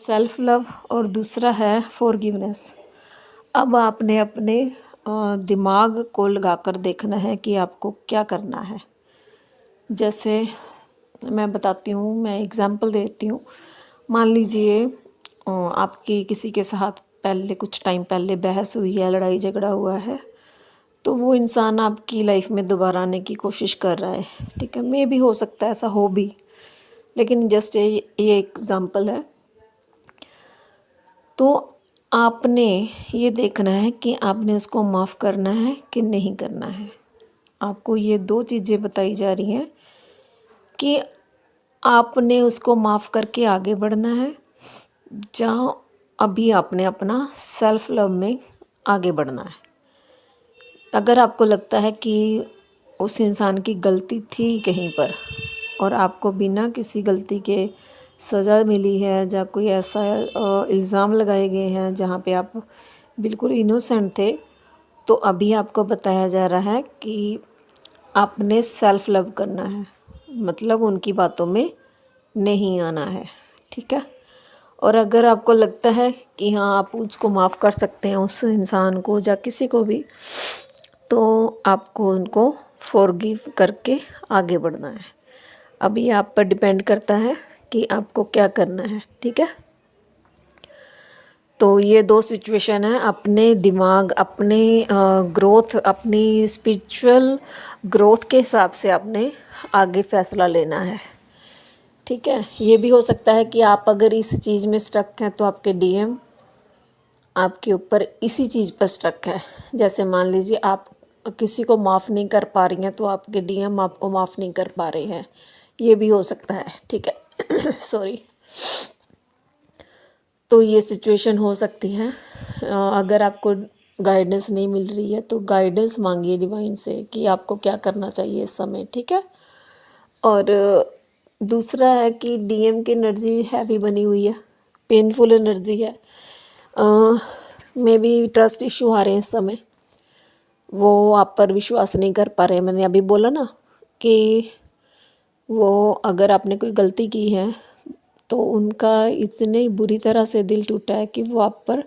Self love और दूसरा है फॉरगिवनेस। अब आपने अपने दिमाग को लगाकर देखना है कि आपको क्या करना है। जैसे मैं बताती हूँ, मैं एग्ज़ाम्पल देती हूँ। मान लीजिए आपकी किसी के साथ पहले कुछ टाइम पहले बहस हुई है, लड़ाई झगड़ा हुआ है, तो वो इंसान आपकी लाइफ में दोबारा आने की कोशिश कर रहा है। ठीक है, मे भी हो सकता है ऐसा हो भी, लेकिन जस्ट ये एग्ज़ाम्पल है। तो आपने ये देखना है कि आपने उसको माफ़ करना है कि नहीं करना है। आपको ये दो चीज़ें बताई जा रही हैं कि आपने उसको माफ़ करके आगे बढ़ना है, जहाँ अभी आपने अपना सेल्फ लव में आगे बढ़ना है। अगर आपको लगता है कि उस इंसान की गलती थी कहीं पर और आपको बिना किसी गलती के सज़ा मिली है, या कोई ऐसा इल्ज़ाम लगाए गए हैं जहाँ पे आप बिल्कुल इनोसेंट थे, तो अभी आपको बताया जा रहा है कि आपने सेल्फ लव करना है, मतलब उनकी बातों में नहीं आना है। ठीक है। और अगर आपको लगता है कि हाँ आप उसको माफ़ कर सकते हैं, उस इंसान को या किसी को भी, तो आपको उनको फॉरगिव करके आगे बढ़ना है। अभी आप पर डिपेंड करता है कि आपको क्या करना है। ठीक है। तो ये दो सिचुएशन है, अपने दिमाग, अपने ग्रोथ, अपनी स्पिरिचुअल ग्रोथ के हिसाब से आपने आगे फ़ैसला लेना है। ठीक है। ये भी हो सकता है कि आप अगर इस चीज़ में स्टक हैं तो आपके डीएम आपके ऊपर इसी चीज़ पर स्टक है। जैसे मान लीजिए आप किसी को माफ़ नहीं कर पा रही हैं, तो आपके डीएम आपको माफ़ नहीं कर पा रहे हैं, ये भी हो सकता है। ठीक है। सॉरी। तो ये सिचुएशन हो सकती है। अगर आपको गाइडेंस नहीं मिल रही है तो गाइडेंस मांगिए डिवाइन से कि आपको क्या करना चाहिए इस समय। ठीक है। और दूसरा है कि डीएम की एनर्जी हैवी बनी हुई है, पेनफुल एनर्जी है, मे बी ट्रस्ट इशू आ रहे हैं इस समय, वो आप पर विश्वास नहीं कर पा रहे। मैंने अभी बोला ना कि वो अगर आपने कोई गलती की है तो उनका इतने बुरी तरह से दिल टूटा है कि वो आप पर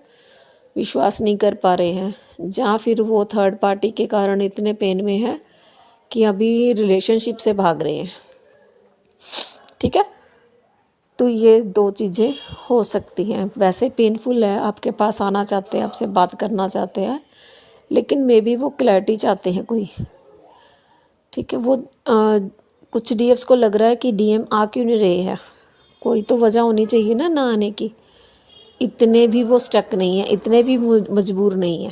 विश्वास नहीं कर पा रहे हैं, जहाँ फिर वो थर्ड पार्टी के कारण इतने पेन में है कि अभी रिलेशनशिप से भाग रहे हैं। ठीक है। तो ये दो चीज़ें हो सकती हैं। वैसे पेनफुल है, आपके पास आना चाहते हैं, आपसे बात करना चाहते हैं, लेकिन मे बी वो क्लैरिटी चाहते हैं कोई। ठीक है। वो कुछ डीएफ्स को लग रहा है कि डीएम आ क्यों नहीं रहे हैं, कोई तो वजह होनी चाहिए ना आने की। इतने भी वो स्टक नहीं है, इतने भी मजबूर नहीं है,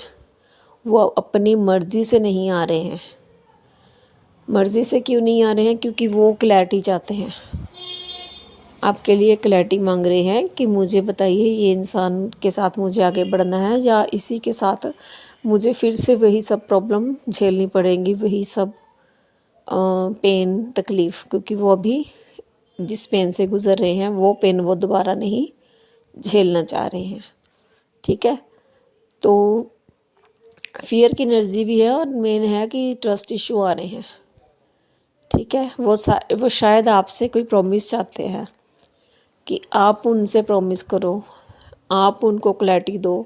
वो अपनी मर्ज़ी से नहीं आ रहे हैं। मर्ज़ी से क्यों नहीं आ रहे हैं? क्योंकि वो क्लैरिटी चाहते हैं, आपके लिए क्लैरिटी मांग रहे हैं कि मुझे बताइए ये इंसान के साथ मुझे आगे बढ़ना है या इसी के साथ मुझे फिर से वही सब प्रॉब्लम झेलनी पड़ेंगी, वही सब पेन तकलीफ़, क्योंकि वो अभी जिस पेन से गुज़र रहे हैं वो पेन वो दोबारा नहीं झेलना चाह रहे हैं। ठीक है। तो फियर की एनर्जी भी है और मेन है कि ट्रस्ट इशू आ रहे हैं। ठीक है। वो शायद आपसे कोई प्रॉमिस चाहते हैं कि आप उनसे प्रॉमिस करो, आप उनको क्लैरिटी दो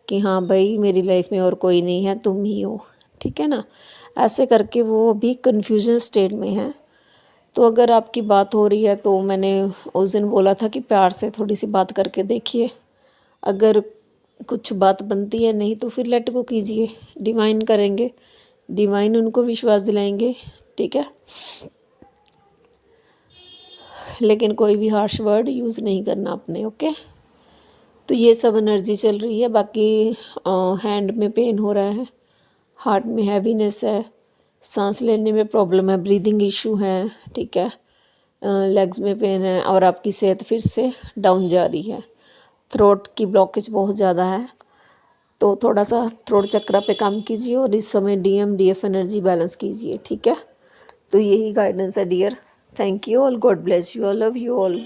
कि हाँ भाई मेरी लाइफ में और कोई नहीं है, तुम ही हो। ठीक है ना। ऐसे करके वो अभी कन्फ्यूजन स्टेट में है। तो अगर आपकी बात हो रही है तो मैंने उस दिन बोला था कि प्यार से थोड़ी सी बात करके देखिए, अगर कुछ बात बनती है, नहीं तो फिर लेट गो कीजिए, डिवाइन करेंगे, डिवाइन उनको विश्वास दिलाएंगे। ठीक है। लेकिन कोई भी हार्श वर्ड यूज़ नहीं करना अपने। ओके। तो ये सब एनर्जी चल रही है। बाकी हैंड में पेन हो रहा है, हार्ट में हैवीनेस है, सांस लेने में प्रॉब्लम है, ब्रीदिंग इशू है। ठीक है। लेग्स में पेन है और आपकी सेहत फिर से डाउन जा रही है। थ्रोट की ब्लॉकेज बहुत ज़्यादा है, तो थोड़ा सा थ्रोट चक्रा पे काम कीजिए और इस समय डीएम डीएफ एनर्जी बैलेंस कीजिए। ठीक है। तो यही गाइडेंस है dear. Thank you all, God bless you all, love you all.